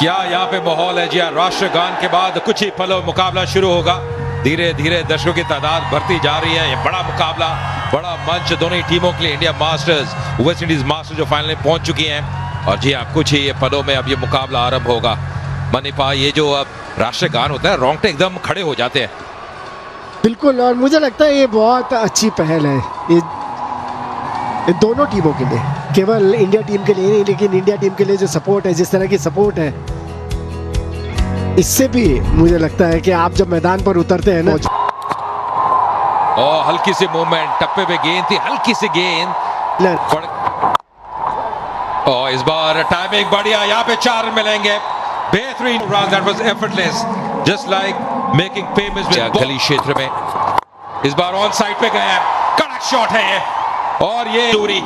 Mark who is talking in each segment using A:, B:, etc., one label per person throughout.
A: क्या यहाँ पे माहौल है जी। राष्ट्रगान के बाद कुछ ही पलों मुकाबला शुरू होगा। धीरे धीरे दर्शकों की तादाद बढ़ती जा रही है। ये बड़ा मुकाबला, बड़ा मंच दोनों ही टीमों के लिए। India masters, West Indies masters जो फाइनल में पहुंच चुकी हैं। और जी हाँ, कुछ ही ये पलों में अब ये मुकाबला आरंभ होगा। मनीपा, ये जो अब राष्ट्रगान होता है, रोंगटे एकदम खड़े हो जाते हैं।
B: बिल्कुल, और मुझे लगता है ये बहुत अच्छी पहल है ये दोनों टीमों के लिए, केवल इंडिया टीम के लिए नहीं, लेकिन इंडिया टीम के लिए जो सपोर्ट है, जिस तरह की सपोर्ट है, इससे भी मुझे लगता है कि आप जब मैदान पर उतरते हैं ना।
A: और हल्की सी मूवमेंट, टप्पे पे गेंद थी, हल्की सी गेंद। और इस बार टाइमिंग बढ़िया, यहाँ पे 4 मिलेंगे। बेहतरीन run, that was effortless, just like making payments with गली क्षेत्र में। इस बार ऑन साइड पे गए हैं, कड़क शॉट है ये, और ये दूरी।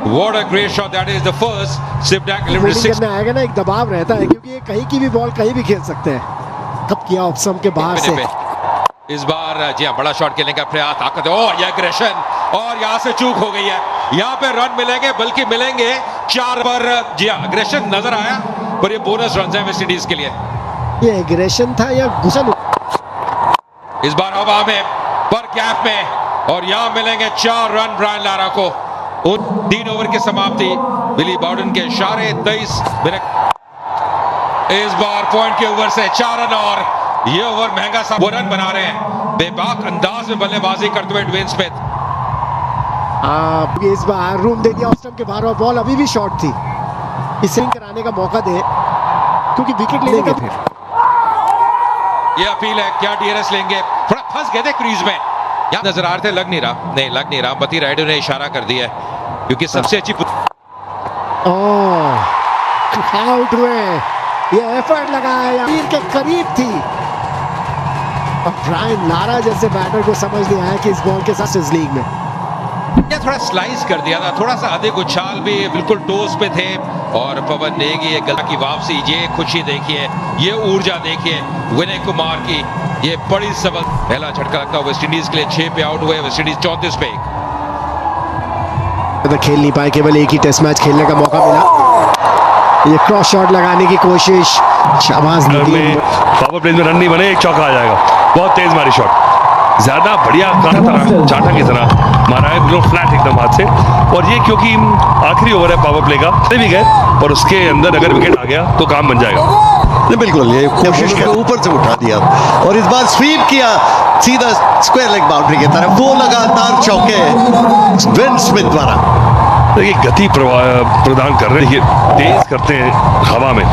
A: What a great shot, that is the first Sipdak delivered 6
B: में आएगा ना, एक दबाव रहता है क्योंकि ये कहीं की भी बॉल कहीं भी खेल सकते हैं। कब किया ऑप्शन के बाहर से।
A: इस बार जी हाँ, बड़ा शॉट खेलने का प्रयास, ताकत है। ओह, ये एग्रेशन, और यहाँ से चूक हो गई है। यहाँ पे रन मिलेंगे, बल्कि मिलेंगे 4 पर। जी हाँ, एग्रेशन नजर आया, पर ये बोनस रन है वेस्ट इंडीज के लिए।
B: ये एग्रेशन था या घुसन?
A: इस बार हवा में, पर गैप में, और यहाँ मिलेंगे 4 रन ब्रायन लारा को। 3 ओवर की समाप्ति, बिली बाउडन के इशारे 23 मिनट। इस बार पॉइंट के ओवर से 4 रन, और ये ओवर महंगा सा वो रन बना रहे हैं। बेबाक अंदाज में बल्लेबाजी करते हुए ड्वेन स्मिथ।
B: इस बार रूम दे दिया ऑस्टम के बाहर, और बॉल अभी भी शॉर्ट थी। इसे कराने का मौका दे, क्योंकि विकेट लेंगे फिर।
A: ये अपील है, क्या डीआरएस लेंगे? थोड़ा फंस गए थे क्रीज में, यहाँ नजर आ रहे थे, लग नहीं रहा। नहीं, लग नहीं रहा। मती राइडर ने इशारा कर दिया है, क्योंकि सबसे अच्छी
B: आउट हुए। ये एफर्ट लगाया, तीर के करीब थी, और ब्रायन लारा जैसे बैटर को समझ नहीं आया कि इस बॉल के साथ इस लीग में
A: या थोड़ा स्लाइस कर दिया था, थोड़ा सा अधिक उछाल भी, बिल्कुल टोस पे थे। और पवन नेगी, ये गला की वापसी, ये खुशी देखिए, ये ऊर्जा देखिए विनय कुमार की। ये बड़ी सबक, पहला झटका लगता है वेस्ट इंडीज के लिए। 6 पे आउट हुए वेस्ट इंडीज, 34 पे।
B: खेल नहीं पाए, केवल एक ही टेस्ट मैच खेलने का मौका मिला। ये क्रॉस शॉट लगाने की कोशिश, शाबाश।
C: पावर प्ले में रन नहीं बने, एक चौका आ जाएगा। बहुत तेज मारी शॉट, ज्यादा बढ़िया चाटा की तरह मारा है, बिल्कुल फ्लैट एकदम हाथ से। और ये क्योंकि आखिरी ओवर है पावर प्ले का, भी गए, और उसके अंदर अगर विकेट आ गया तो काम बन जाएगा।
D: बिल्कुल, ये कोशिश के ऊपर से उठा दिया, और इस बार स्वीप किया सीधा स्क्वायर लेग बाउंड्री की तरफ। 2 लगातार चौके ड्वेन स्मिथ द्वारा।
C: देखिए गति प्रदान कर रहे हैं, तेज करते हैं हवा में,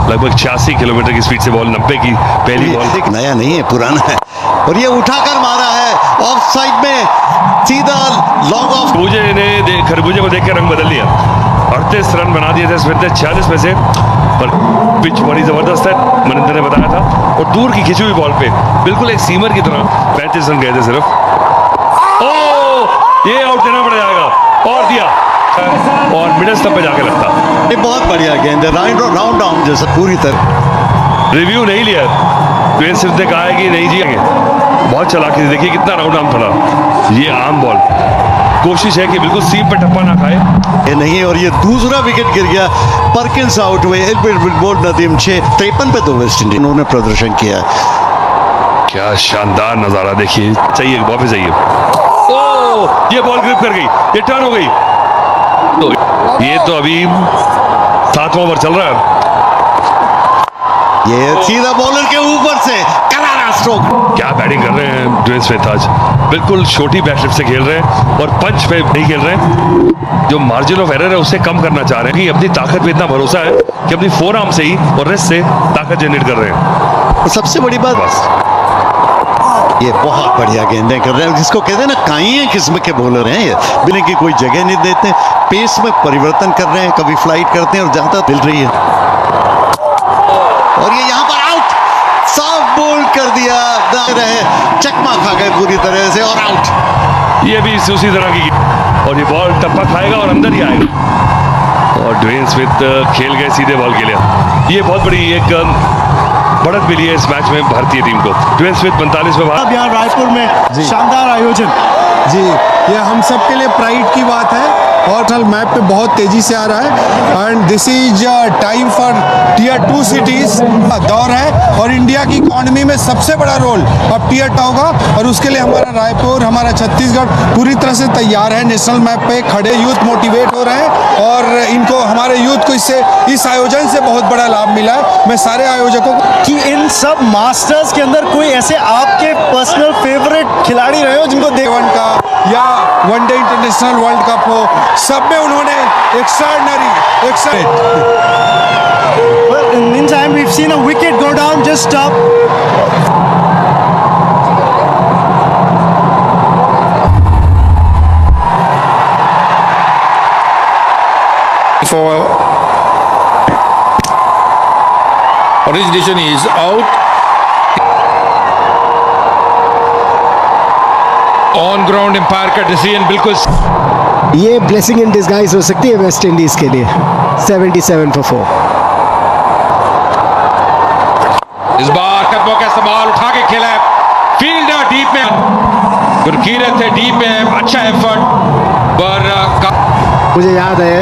C: लगभग 86 किलोमीटर की स्पीड से बॉल, 90 की पहली बॉल।
D: नया नहीं है, पुराना है, और ये उठाकर मारा है ऑफ साइड में, सीधा लॉन्ग ऑफ।
C: खरबूजे को देख के रंग बदल लिया। 38 रन बना दिए थे स्मिथ ने 46 में से, पर पिच बड़ी जबरदस्त है, मनिंदर ने बताया था। और दूर की खिंची हुई बॉल पे बिल्कुल एक सीमर की तरह 35 रन गए थे सिर्फ। ये आउट देना पड़ जाएगा, और दिया, और मिडल स्टंप पे जाके लगता।
D: ये बहुत बढ़िया गेंद है, राउंड डाउन जैसा पूरी तरह।
C: रिव्यू नहीं लिया, ड्वेन स्मिथ ने कहा है कि नहीं जिएंगे। बहुत चालाकी से देखिए कितना राउंड आर्म पड़ा। ये आम बॉल, कोशिश है कि बिल्कुल सीम पे टप्पा ना खाए।
D: ये नहीं, और ये दूसरा विकेट गिर गया। परकिंस आउट हुए, बोल्ड नदीम 6-53 पे तो वेस्ट इंडीज उन्होंने प्रदर्शन किया।
C: क्या शानदार नजारा देखिए, चाहिए वापस जाइए। ये बॉल ग्रिप कर गई, ये टर्न हो गई। तो ये तो अभी 7वां ओवर चल रहा है।
D: ये सीधा बॉलर के ऊपर से करारा स्ट्रोक।
C: क्या बैटिंग कर रहे हैं ड्वेन स्मिथ आज, बिल्कुल छोटी बैटलिप से खेल रहे हैं, और पंच पे नहीं खेल रहे हैं। जो मार्जिन ऑफ एरर है उसे कम करना चाह रहे हैं, कि अपनी ताकत पे इतना भरोसा है कि अपनी फोर आर्म से ही और रिस्ट से ताकत जनरेट कर रहे हैं।
D: सबसे बड़ी बात, बस ये बहुत बढ़िया गेंदें कर रहे हैं, जिसको कहते हैं ना, काई किस्म के बॉलर हैं ये, बिना की कोई जगह नहीं देते, पेस में परिवर्तन कर रहे हैं, कभी फ्लाइट करते हैं, और ज्यादा मिल रही है। और ये यहाँ पर आउट, साफ बोल्ड कर दिया, रहे चकमा खा गए पूरी तरह से, और आउट।
C: ये भी उसी तरह की, और ये बॉल टप्पा खाएगा और अंदर ही आएगा। और ड्वेन स्मिथ खेल गए सीधे बॉल के लिए। ये बहुत बड़ी एक बढ़त मिली है इस मैच में भारतीय टीम को। ड्वेन स्मिथ 45 में
E: अब यहाँ रायपुर में शानदार आयोजन जी, ये हम सब के लिए प्राइड की बात है, और मैप पे बहुत तेजी से आ रहा है, and this is time for tier 2 cities दौर है और इंडिया की इकॉनमी में सबसे बड़ा रोल अब टीयर 2 होगा और उसके लिए हमारा रायपुर, हमारा छत्तीसगढ़ पूरी तरह से तैयार है। नेशनल मैप पे खड़े यूथ मोटिवेट हो रहे हैं और इनको, हमारे यूथ को इस आयोजन से बहुत बड़ा लाभ मिला है। मैं सारे आयोजकों को
F: कि इन सब मास्टर्स के अंदर कोई ऐसे आपके पर्सनल फेवरेट खिलाड़ी रहे हो जिनको
E: वन का या वनडे इंटरनेशनल वर्ल्ड कप हो, सब में उन्होंने extraordinary
F: Well, in the meantime, we've seen a wicket go down just up.
G: For origination is out.
A: On ground umpire का डिसीजन बिल्कुल
B: ये ब्लेसिंग इन डिस्गाइज हो सकती है वेस्ट इंडीज के लिए। 77 for 4।
A: इस बार कदमों का इस्तेमाल उठा के खेला है, फील्डर डीप में गुरकीरत है, डीप में अच्छा एफर्ट पर
B: मुझे याद है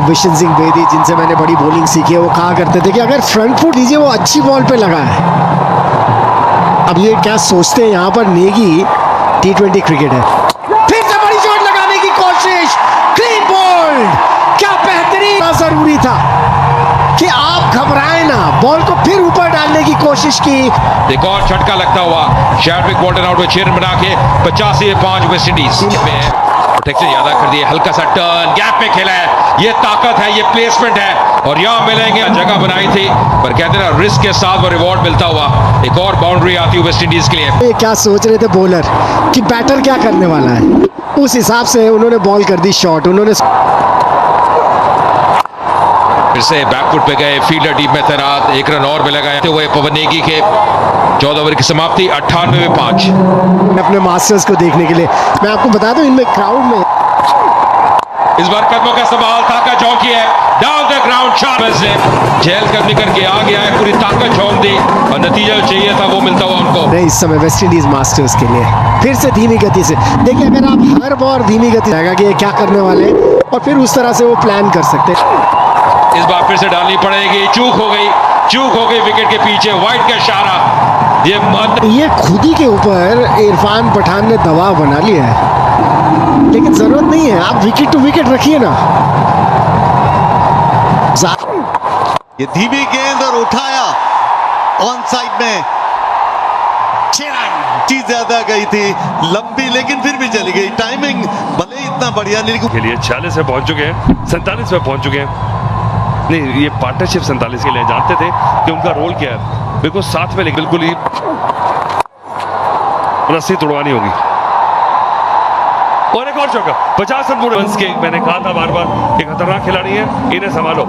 B: विशन सिंह बेदी जिनसे मैंने बड़ी बॉलिंग सीखी है, वो कहा करते थे कि अगर फ्रंट फुट दीजिए वो अच्छी बॉल पे लगा है। अब ये क्या सोचते हैं यहाँ पर, नेगी T20 क्रिकेट है, फिर से बड़ी शॉट लगाने की कोशिश, क्लीन बोल्ड। क्या बेहतरीन, जरूरी था कि आप घबराएं ना, बॉल को फिर ऊपर डालने की कोशिश की।
A: एक और झटका लगता हुआ शैडविक बोल्टन आउट में 6 रन बना के 85 वेस्ट इंडीज में प्रोटेक्शन ज्यादा कर दिए, हल्का सा टर्न गैप में खेला है, ये ताकत है, ये प्लेसमेंट है और यहाँ मिलेंगे, जगह बनाई थी पर कहते हैं रिस्क के साथ वो रिवॉर्ड मिलता हुआ। एक और बाउंड्री आती है वेस्ट इंडीज के लिए।
B: ये क्या सोच रहे थे बॉलर कि बैटर क्या करने वाला है, उस हिसाब से उन्होंने बॉल कर दी शॉट। उन्होंने
A: फिर से बैकफुट पे गए, फील्डर डीप में तैनात, 1 रन और मिलेगा हुए पवन नेगी के 14 ओवर की समाप्ति 98 में 5।
B: अपने मास्टर्स को देखने के लिए मैं आपको बता दूं, इनमें क्राउड में
A: इस बार कदमों का सवाल ताकत झोंकी है, डाउन द ग्राउंड शॉट से जेल करने करके आ गया है, पूरी ताकत झोंक दी और नतीजा जो चाहिए था वो मिलता हुआ उनको।
B: नहीं, इस समय वेस्ट इंडीज मास्टर्स के लिए फिर से धीमी गति से देखिए, अगर आप हर बार धीमी गति रहेगा कि ये क्या करने वाले हैं और फिर उस तरह से वो प्लान कर सकते हैं।
A: इस बार फिर से डालनी पड़ेगी, चूक हो गई विकेट के पीछे, वाइट का इशारा।
B: ये खुद ही के ऊपर इरफान पठान ने दबाव बना लिया है, लेकिन जरूरत नहीं है, आप विकेट टू विकेट रखिए ना।
D: ये धीमी गेंद और उठाया ऑन साइड में, 6 रन चीज ज्यादा गई थी लंबी, लेकिन फिर भी चली गई। टाइमिंग भले ही इतना बढ़िया नहीं
C: के लिए 46 में पहुंच चुके हैं, 47 में पहुंच चुके हैं। नहीं, ये पार्टनरशिप 47 के लिए जानते थे कि उनका रोल क्या है, बिल्कुल साथ में, लेकिन बिल्कुल ही रस्सी तोड़वानी होगी। और एक और चौका, 50 रन पूरे के। मैंने कहा था बार बार कि खतरनाक खिलाड़ी है, इन्हें संभालो,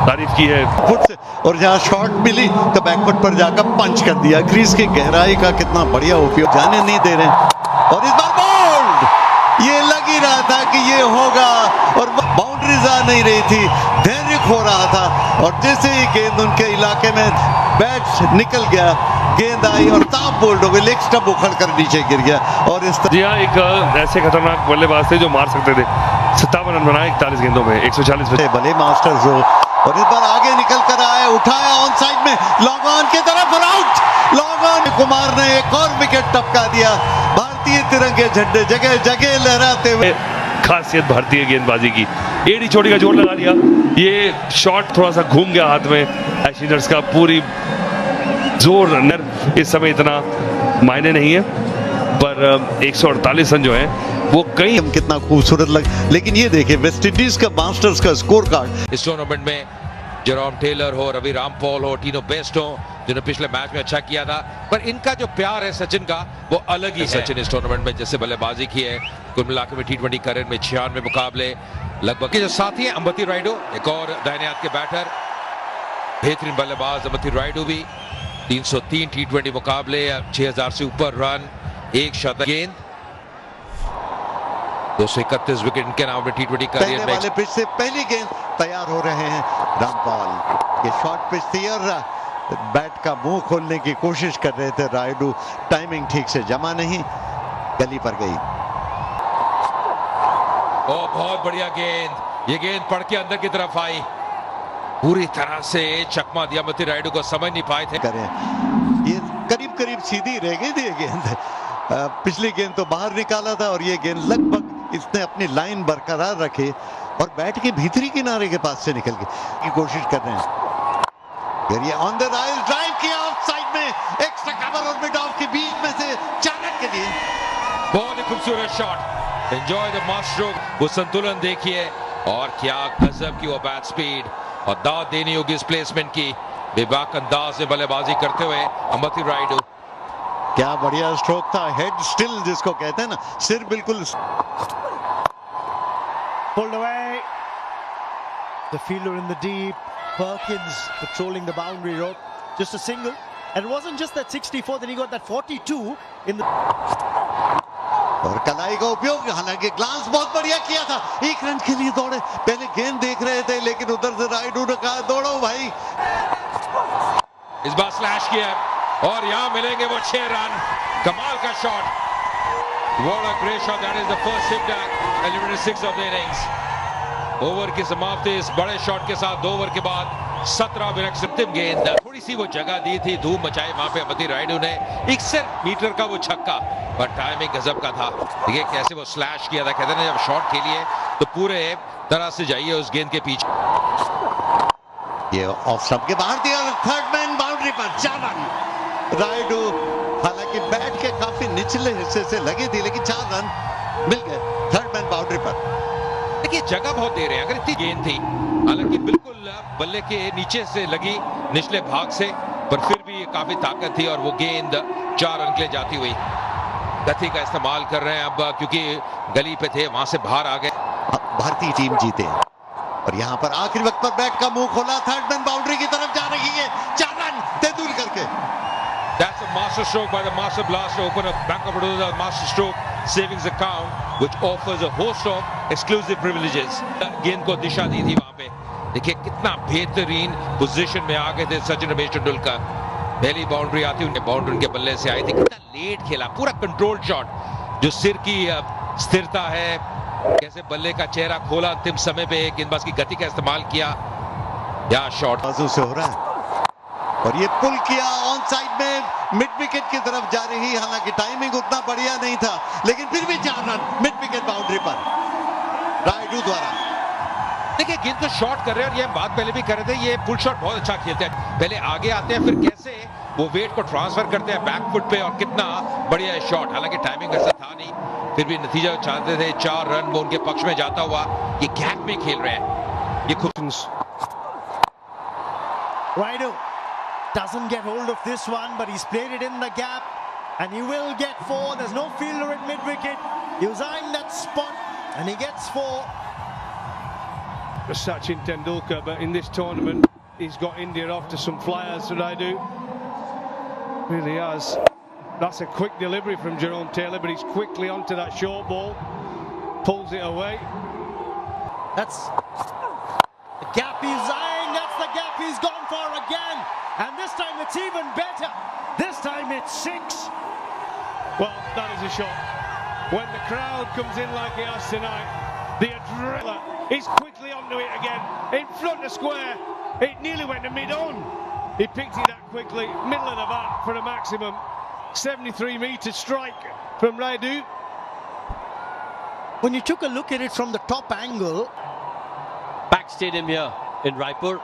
C: तारीफ की है
D: फुट से, और जहां शॉट मिली तो बैकफुट पर जाकर पंच कर दिया। क्रीज की गहराई का कितना बढ़िया उपयोग, जाने नहीं दे रहे। और इस बार बोल्ड, ये लग ही रहा था कि ये होगा और बाउंड्रीज आ नहीं रही थी, धैर्य खो रहा था और जैसे ही गेंद उनके इलाके में बैट निकल गया, गेंद आई और ताप बोल्ड हो गई, लेग स्टंप उखड़ कर नीचे गिर गया। और इस
C: जी हाँ, एक ऐसे खतरनाक बल्लेबाज थे जो मार सकते थे। 57 रन बनाए 41 गेंदों में, 140 पे।
D: भले मास्टर्स हो, और इस बार आगे निकल कर आए, उठाया ऑन साइड में, लॉन्ग ऑन की तरफ और आउट। लॉन्ग ऑन, कुमार ने एक और विकेट टपका दिया। भारतीय तिरंगे झंडे जगह जगह लहराते हुए।
C: खासियत भारतीय गेंदबाजी की, एड़ी चोटी का जोर लगा दिया, ये शॉट थोड़ा सा घूम गया हाथ में एशियनर्स का। पूरी जोर नर इस समय इतना मायने नहीं है, पर 148 रन जो है वो कई
D: कितना खूबसूरत लग। लेकिन ये देखिए वेस्ट इंडीज का मास्टर्स का स्कोर कार्ड,
A: इस टूर्नामेंट में जेरोम टेलर हो, रवि रामपॉल हो, टीनो बेस्ट हो, जिन्होंने पिछले मैच में अच्छा किया था, पर इनका जो प्यार है सचिन का वो अलग ही है। सचिन इस टूर्नामेंट में जैसे बल्लेबाजी की है, कुल मिलाकर में T20 करियर में 96 मुकाबले लगभग के जो साथी हैं अंबती रायडू, एक और दाहिने हाथ के बैटर, बेहतरीन बल्लेबाज अंबती रायडू भी 303 T20 मुकाबले, 6000 से ऊपर रन, 1 शतक, गेंद 231 विकेट इनके नाम में T20 करियर में।
D: वाले पिच से पहली गेंद तैयार हो रहे हैं रामपाल। ये शॉर्ट पिच थी और बैट का मुंह खोलने की कोशिश कर रहे थे रायडू, टाइमिंग ठीक से जमा नहीं, गली पर गई।
A: बहुत बढ़िया गेंद, ये गेंद पड़ के अंदर की तरफ आई, पूरी तरह से चकमा दिया अमती रायडू को, समझ नहीं पाए थे।
D: करें ये करीब करीब सीधी रह गई थी ये गेंद। पिछली गेंद तो बाहर निकाला था और ये गेंद लगभग इसने अपनी लाइन बरकरार रखी और बैट के भीतरी किनारे के पास से निकल गई की कोशिश कर रहे हैं। फिर ये ऑन द राइल ड्राइव किया ऑफ साइड में, एक्स्ट्रा कवर और मिड ऑफ के बीच में से 4 रन के लिए।
A: बहुत ही खूबसूरत शॉट, एंजॉय द मास्टर, वो संतुलन देखिए और क्या गजब की वो बैट स्पीड, और दाद देनी होगी इस प्लेसमेंट की। बेबाक अंदाज में बल्लेबाजी करते हुए अमती रायडू।
D: क्या बढ़िया स्ट्रोक था, हेड स्टिल जिसको कहते हैं ना, सिर बिल्कुल।
F: Pulled away. The fielder in the deep. Perkins patrolling the boundary rope. Just a single. And it wasn't just that 64, then he got that 42 in the.
D: और कलाई का उपयोग, हालांकि ग्लांस बहुत बढ़िया किया था, 1 रन के लिए दौड़े। पहले गेंद देख रहे थे लेकिन उधर से रायडू ने कहा दौड़ो भाई।
A: इस बार स्लैश किया और यहां मिलेंगे वो 6 रन। कमाल का shot, what a great shot, that is the first hit that eliminated 6 of the innings। Over की समाप्ति इस बड़े शॉट के साथ 2 ओवर के बाद 17 मिनट अंतिम गेंद। थोड़ी सी वो जगह दी थी, धूम मचाई वहां पे अमती रायडू ने। 61 मीटर का वो छक्का, पर टाइमिंग गजब का था। देखिए कैसे वो स्लैश किया था, कहते हैं जब शॉट खेलिए तो पूरे तरह से जाइए उस गेंद के पीछे।
D: ये ऑफ स्टंप के बाहर दिया, थर्ड मैन बाउंड्री पर 4 रन। रायडू हालांकि बैट के काफी निचले हिस्से से लगी थी लेकिन 4 रन मिल गए थर्ड मैन बाउंड्री पर।
A: देखिए जगह बहुत दे रहे हैं, अगर इतनी गेंद थी, हालांकि बिल्कुल बल्ले के नीचे से लगी निचले भाग से, पर फिर भी काफी ताकत थी और वो गेंद 4 रन के लिए जाती हुई। गति का इस्तेमाल कर रहे हैं अब, क्योंकि गली पे थे, वहां से बाहर आ गए।
D: भारतीय टीम जीते और यहाँ पर आखिरी वक्त पर बैट का मुंह खोला, थर्ड मैन बाउंड्री की तरफ जा रही है, 4 रन तेंदुलकर के।
A: That's a master stroke by the master blaster, open up Bank of Baroda master stroke savings account, which offers a host of exclusive privileges। गेंद को दिशा दी थी वहां पे, देखिए कितना बेहतरीन पोजीशन में आ गए थे सचिन रमेश तेंदुलकर। पहली बाउंड्री आती उनके बाउंड्री उनके बल्ले से आई थी, कितना लेट खेला, पूरा कंट्रोल शॉट, जो सिर की स्थिरता है, कैसे बल्ले का चेहरा खोला अंतिम समय पे, गेंदबाज की गति का इस्तेमाल किया। या शॉट
D: बाजू से हो रहा है और ये पुल किया ऑन साइड में, मिड विकेट की तरफ जा रही, हालांकि टाइमिंग उतना बढ़िया नहीं था लेकिन फिर भी 4 रन मिड विकेट बाउंड्री पर रायडू द्वारा।
A: देखिए गेंद को शॉट कर रहे हैं और ये बात पहले भी कर रहे थे, ये पुल शॉट बहुत अच्छा खेलते हैं, पहले आगे आते हैं फिर कैसे वो वेट को ट्रांसफर करते हैं बैक फुट पे, और कितना बढ़िया शॉट, हालांकि टाइमिंग ऐसा था नहीं, फिर भी नतीजा चाहते थे 4 रन वो उनके पक्ष में जाता हुआ। ये गैप में खेल रहे हैं, ये खुद
F: Raidu doesn't get hold of this one, but he's played it in the gap, and he will get 4. There's no fielder at mid-wicket. He was eyeing that spot, and he gets 4.
H: Sachin Tendulkar, but in this tournament, he's got India off to some flyers, Raidu. Really has. That's a quick delivery from Jerome Taylor, but he's quickly onto that short ball, pulls it away.
F: That's the gap he's eyeing. That's the gap he's gone for again. And this time it's even better. This time it's 6.
H: Well, that is a shot. When the crowd comes in like it has tonight, the adrenaline, he's quickly onto it again. In front of square. It nearly went to mid-on. He picked it up quickly, middle of the bat for a maximum. 73-meter strike from Raidu.
F: When you took a look at it from the top angle,
I: Pack Stadium here in Raipur.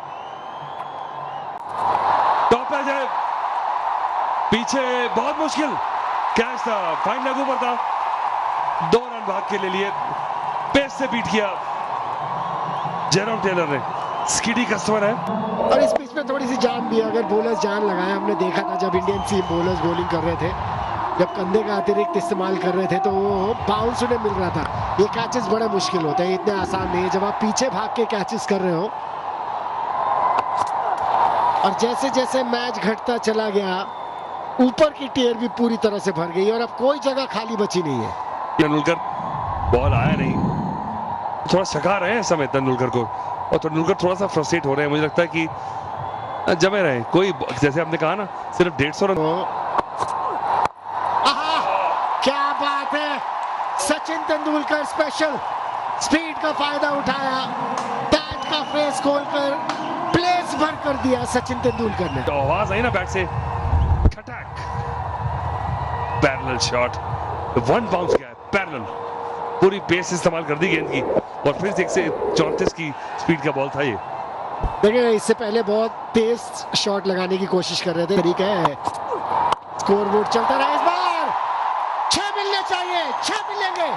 C: Top पे जाए, पीछे बहुत मुश्किल catch था, fine लागू पर था, 2 run भाग के ले लिए, पेस से बीट किया जेरोम टेलर ने। स्किडी कस्टमर है
B: और इस पिच में थोड़ी सी जान भी है, अगर बॉलर्स जान लगाए, हमने देखा था जब इंडियन टीम बॉलर्स बॉलिंग कर रहे थे, जब कंधे का अतिरिक्त इस्तेमाल कर रहे थे तो वो बाउंस उन्हें मिल रहा था। ये कैचेस बड़े मुश्किल होते हैं, इतने आसान नहीं है जब आप पीछे भाग के कैचेस कर रहे हो। और जैसे जैसे मैच घटता चला गया, ऊपर की टियर भी पूरी तरह से भर गई और अब कोई जगह खाली बची नहीं है।
C: तेंदुलकर बॉल आया नहीं, थोड़ा सका रहे हैं इस समय तेंदुलकर को, और तेंदुलकर थोड़ा सा फ्रस्ट्रेट हो रहे हैं। मुझे लगता है कि जमे रहे, कोई जैसे आपने कहा ना सिर्फ 150 रन।
B: क्या बात है, सचिन तेंदुलकर स्पेशल, स्पीड का फायदा उठाया, बैट का फेस खोलकर प्ले भर कर दिया सचिन तेंदुलकर ने।
C: तो आवाज आई ना बैट से, खटक, पैरेलल शॉट, वन बाउंस गया, पैरेलल, पूरी पेस इस्तेमाल कर दी गेंद की और फिर 134 की स्पीड का बॉल था ये।
B: देखिए इससे पहले बहुत तेज शॉट लगाने की कोशिश कर रहे थे, तरीका है। स्कोर बोर्ड चलता रहा, इस बार 6 मिलने चाहिए, 6 मिलेंगे।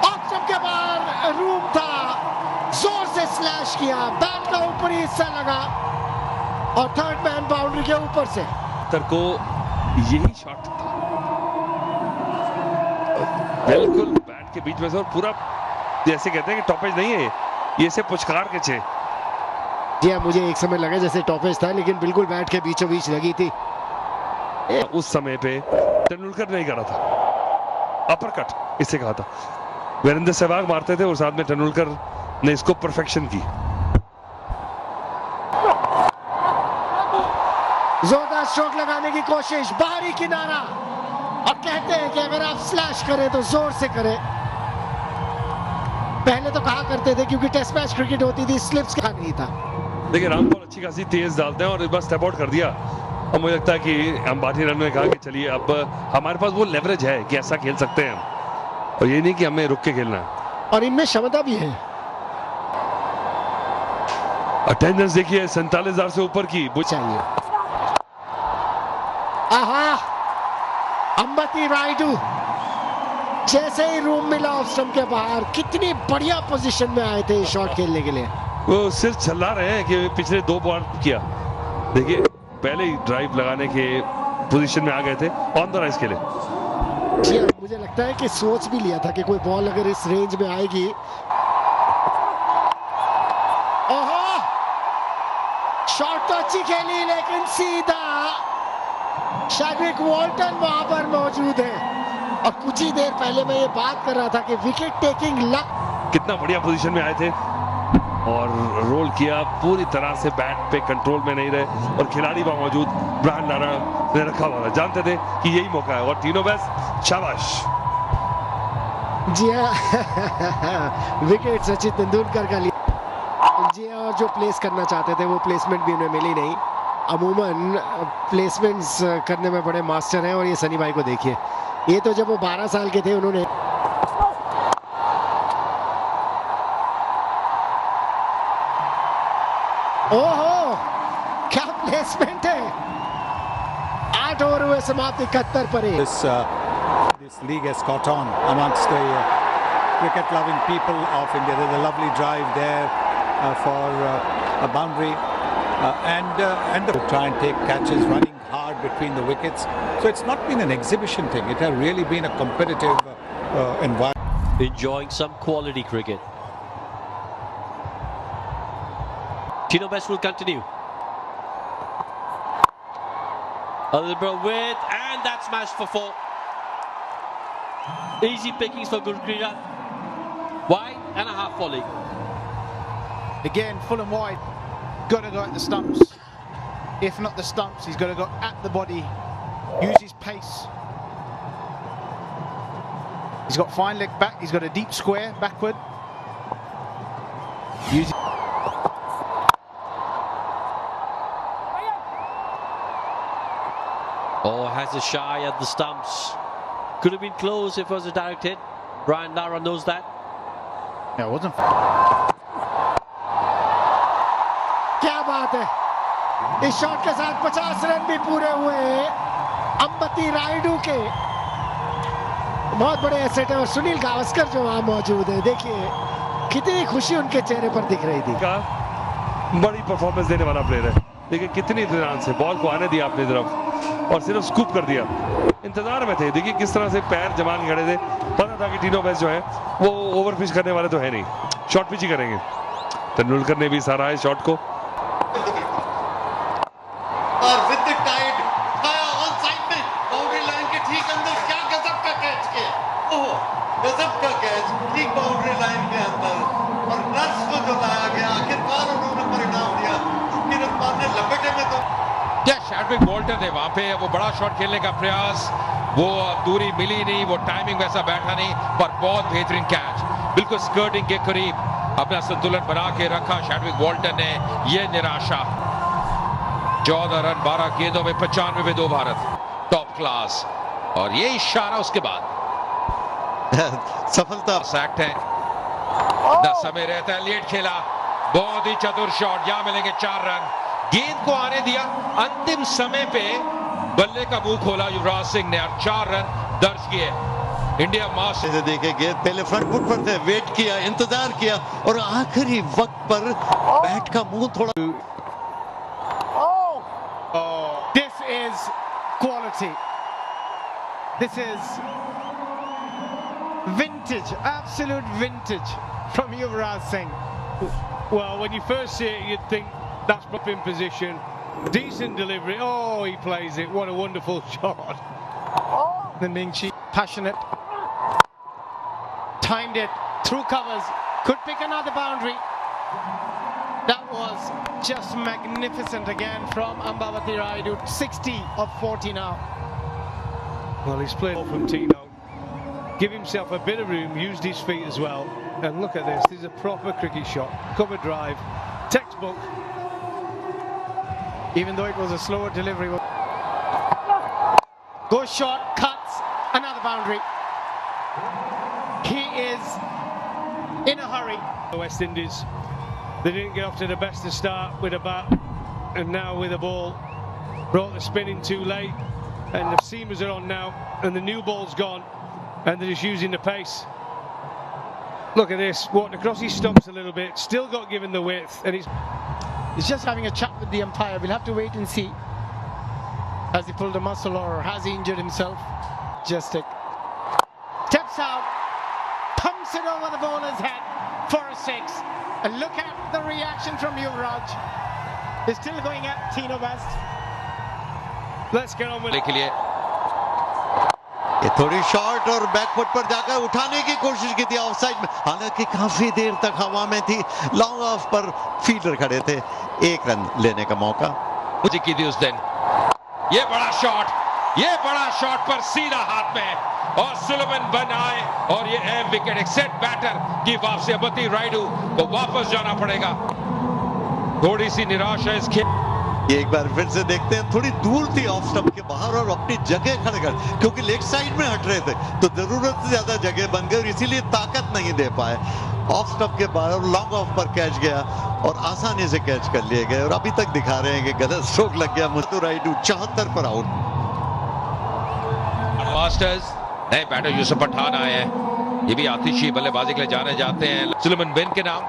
B: ऑफ स्टंप के बाहर रूम था, जोर से स्लैश किया, बैट का ऊपरी हिस्सा लगा और थर्ड मैन बाउंड्री के ऊपर से।
C: को यही शॉट था, बिल्कुल बैट के बीच में से, और पूरा जैसे कहते हैं कि टॉपेज नहीं है ये, से पुचकार के छे।
B: जी हाँ, मुझे एक समय लगा जैसे टॉपेज था, लेकिन बिल्कुल बैट के बीचों बीच लगी थी।
C: उस समय पे तेंदुलकर नहीं करा था, अपरकट इसे कहा था, वीरेंद्र सहवाग मारते थे और साथ में तेंदुलकर ने इसको परफेक्शन की।
B: जोरदार स्ट्रोक लगाने की कोशिश, बाहरी किनारा, और कहते हैं कि अगर आप स्लैश करें तो जोर से करें। पहले तो कहा करते थे क्योंकि टेस्ट मैच क्रिकेट होती थी, स्लिप्स का नहीं था।
C: देखिए रामपाल अच्छी खासी तेज डालते हैं और इस बार स्टेप आउट कर दिया। अब मुझे लगता है कि अंबाती रन में कहा कि चलिए अब हमारे पास वो लेवरेज है कि ऐसा खेल सकते हैं हम, और ये नहीं कि हमें रुक के खेलना है,
B: और इनमें क्षमता भी है।
C: अटेंडेंस देखिए 47,000 से ऊपर की
B: चाहिए। आहा, अंबती रायडू जैसे ही रूम मिला ऑफ स्टंप के बाहर, कितनी बढ़िया पोजीशन में आए थे शॉट खेलने के लिए।
C: वो सिर्फ चला रहे हैं कि पिछले 2 बॉल किया, देखिए पहले ही ड्राइव लगाने के पोजीशन में आ गए थे ऑन द राइज के लिए।
B: जी हाँ, मुझे लगता है कि सोच भी लिया था कि कोई बॉल अगर इस रेंज में आएगी। ओहो, शॉट तो अच्छी खेली लेकिन सीधा शैड्विक वॉल्टन वहां पर मौजूद है। और कुछ ही देर पहले मैं ये बात कर रहा था कि विकेट टेकिंग लक,
C: कितना बढ़िया पोजीशन में आए थे और रोल किया, पूरी तरह से बैट पे कंट्रोल में नहीं रहे और खिलाड़ी वहां मौजूद ब्रायन लारा ने रखा हुआ था, जानते थे कि यही मौका है और तीनों बेस्ट, शाबाश।
B: जी हाँ विकेट सचिन तेंदुलकर का लिया। जी हाँ, और जो प्लेस करना चाहते थे वो प्लेसमेंट भी उन्हें मिली नहीं। अमूमन प्लेसमेंट्स करने में बड़े मास्टर हैं, और ये सनी भाई को देखिए, ये तो जब वो 12 साल के थे उन्होंने ओहो क्या प्लेसमेंट है। 8 ओवर हुए समाप्त, 71 पर।
J: This league has caught on amongst the cricket-loving people of India. There's a lovely drive there for a boundary, and to try and take catches, running hard between the wickets. So it's not been an exhibition thing. It has really been a competitive environment.
I: Enjoying some quality cricket. Tino Best will continue. A little bit of width, and that's smashed for 4. Easy pickings for Gurpreet. Wide and a half volley.
K: Again, full and wide. Got to go at the stumps. If not the stumps, he's got to go at the body. Use his pace. He's got fine leg back. He's got a deep square backward. Use.
I: Oh, has a shy at the stumps. Could have been close if it was a direct hit. Brian Lara knows that.
K: Yeah, it wasn't.
B: क्या बात है, इस shot के साथ 50 run भी पूरे हुए अंबती रायडू के। बहुत बड़े एसेट है, और सुनील गावस्कर जो वहां मौजूद है, देखिए कितनी खुशी उनके चेहरे पर दिख रही थी।
C: बड़ी परफॉर्मेंस देने वाला प्लेयर है, देखिए कितनी इत्मीनान से बॉल को आने दिया अपनी तरफ और सिर्फ स्कूप कर दिया। इंतजार में थे, देखिए किस तरह से पैर जमा के खड़े थे, पता था कि टीनो बेस्ट जो है वो ओवर पिच करने वाले तो है नहीं, शॉर्ट पिच ही करेंगे। तेंदुलकर ने भी सराहा है शॉट को।
D: और विद द टाइड आया ऑन साइड में बाउंड्री लाइन के ठीक अंदर, क्या गजब का कैच किया, ओह गजब का कैच ठीक बाउंड्री लाइन के अंदर, और रन्स को जो लाया गया, आखिरकार उन्होंने परिणाम दिया। चूंकि रफ्तार ने लपेटे में तो
A: क्या शैड्विक वॉल्टन थे वहां पे, वो बड़ा शॉट खेलने का प्रयास, वो दूरी मिली नहीं, वो टाइमिंग वैसा बैठा नहीं, पर बहुत बेहतरीन कैच, बिल्कुल स्कर्टिंग के करीब अपना संतुलन बना के रखा शैड्विक वॉल्टन ने। ये निराशा 14 रन 12 गेंदों में 95 पे 2 भारत। Top class. और ये इशारा उसके बाद
D: सफलता
A: सैक्ट है न समय रहता है। लेट खेला, बहुत ही चतुर शॉट। यहां मिलेंगे 4 रन। गेंद को आने दिया, अंतिम समय पे बल्ले का मुंह खोला युवराज सिंह ने और 4 रन दर्ज किए। इंडिया मास
D: देखे गेंद पहले फ्रंट फुट पर थे, वेट किया, इंतजार किया और आखिरी वक्त पर बैट का मुंह थोड़ा।
K: This is quality. This is vintage, absolute vintage from Yuvraj Singh.
H: Well, when you first see it, you'd think that's up in position. Decent delivery. Oh, he plays it. What a wonderful shot.
K: The Mingchi, passionate. Timed it, through covers, could pick another boundary. That was just magnificent again from Ambavati Rayudu. 60 of 40 now.
H: Well, he's played from Tino. Give himself a bit of room, used his feet as well. And look at this. This is a proper cricket shot. Cover drive. Textbook.
K: Even though it was a slower delivery. Goes short, cuts, another boundary. He is in a hurry.
H: The West Indies, they didn't get off to the best of start with a bat, and now with a ball. Brought the spin in too late, and the seamers are on now, and the new ball's gone, and they're just using the pace. Look at this, walking across his stumps a little bit, still got given the width, and
K: He's just having a chat with the umpire. We'll have to wait and see. Has he pulled a muscle or has he injured himself? Just steps out, pumps it over the bowler's head for a 6. And look at the reaction from Yuvraj. He's still going at Tino Best.
H: let's get on with it.
A: के लिए
D: ये थोड़ी shot और back foot पर जाकर उठाने की कोशिश की थी ऑफ साइड में, हालांकि काफी देर तक हवा में थी। लॉन्ग ऑफ पर फील्डर खड़े थे, 1 रन लेने का मौका
A: मुझे की थी उस दिन। ये बड़ा शॉट पर सीधा हाथ में और सुलेमान बन आए और ये अहम विकेट। एक सेट बैटर की वापसी। अम्बावती रायडू को वापस जाना पड़ेगा। थोड़ी सी निराशा है इस खेल।
D: ये एक बार फिर से देखते हैं, थोड़ी दूर थी ऑफ स्टंप के बाहर और अपनी जगह खड़े कर, क्योंकि लेग साइड में हट रहे थे तो जरूरत से ज्यादा जगह बन गई और इसीलिए ताकत नहीं दे पाए। ऑफ स्टंप के बाहर लॉन्ग ऑफ पर कैच गया और आसानी से कैच कर लिए गए और अभी तक दिखा रहे हैं कि गलत स्ट्रोक लग गया। मुस्तफा रायडू 74 पर आउट।
A: मास्टर्स नए बैटर यूसुफ पठान आए हैं, ये भी आतिशी बल्लेबाजी के लिए जाने जाते हैं। सुलेमान बिन के नाम।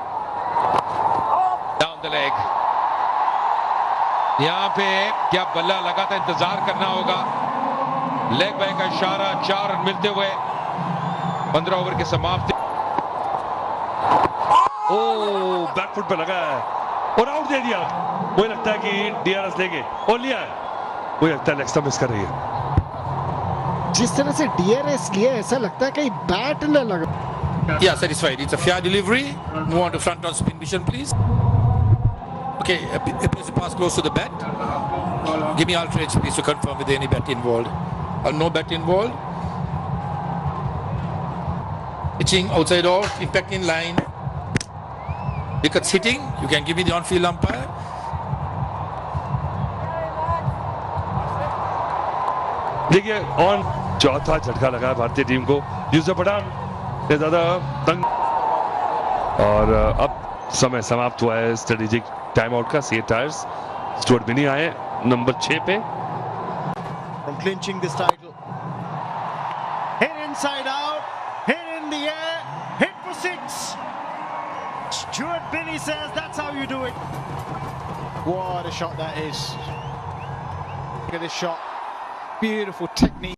A: डाउन द लेग, यहां पे क्या बल्ला लगा था, इंतजार करना होगा। लेग बाय का इशारा, 4 रन मिलते हुए 15 ओवर की समाप्ति।
C: ओ बैकफुट पे लगा है और आउट दे दिया। मुझे लगता है कि डीआरएस लेंगे और लिया है। मुझे लगता है लेग स्टंप मिस कर रही है।
B: जिस तरह से डीआरएस लिया, ऐसा लगता है कहीं बैट न लगा।
G: Yeah, satisfied. It's a fair delivery. Move on to front on spin vision, please. Okay, please pass close to the bat. Give me alternate please to confirm with any bat involved. No bat involved. Pitching outside off, impact in line. Wickets hitting. You can give me the on-field umpire.
C: देखिए on चौथा झटका लगा भारतीय team को। यूसुफ पठान ने ज्यादा तंग और अब समय समाप्त हुआ है स्ट्रेटेजिक टाइम आउट का। सी टायर्स स्टुअर्ट बिनी आए नंबर 6 पे।
F: From clinching this title. Hit inside out, hit in the air, hit for 6. Stuart Binney says that's how you do it. What a shot that is. Look at this shot. Beautiful technique.